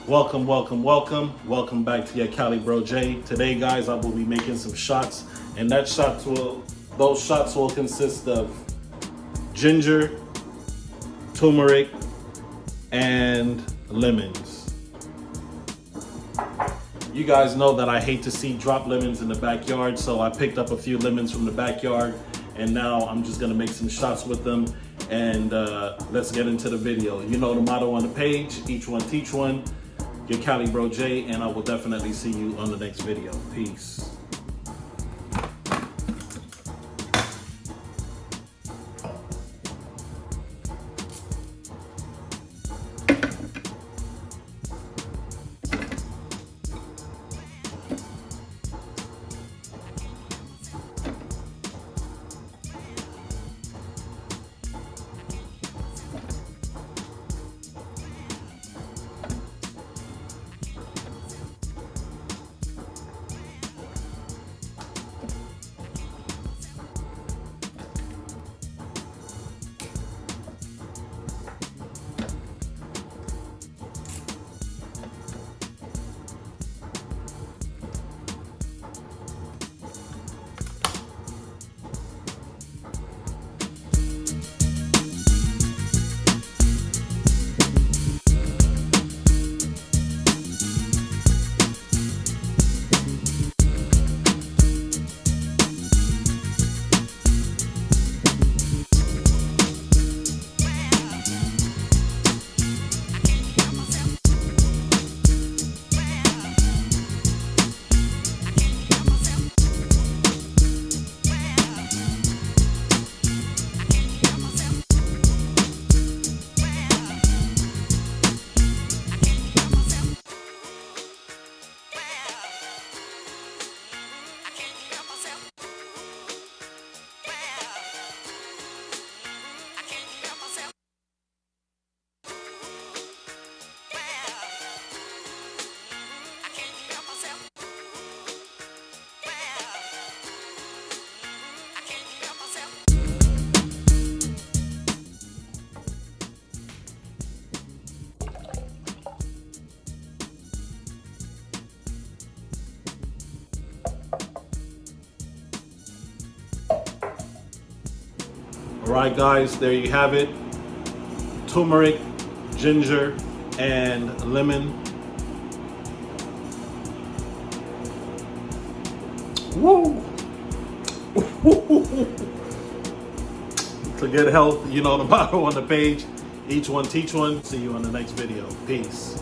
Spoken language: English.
Welcome back to your Cali Bro J. Today, guys, I will be making some shots, and those shots will consist of ginger, turmeric, and lemons. You guys know that I hate to see drop lemons in the backyard, so I picked up a few lemons from the backyard, and now I'm just gonna make some shots with them. And let's get into the video. You know the motto on the page: each one teach one. Your Cali Bro J, and I will definitely see you on the next video. Peace. All right, guys, there you have it. Turmeric, ginger, and lemon. Woo! To get health, you know the motto on the page: each one teach one. See you on the next video. Peace.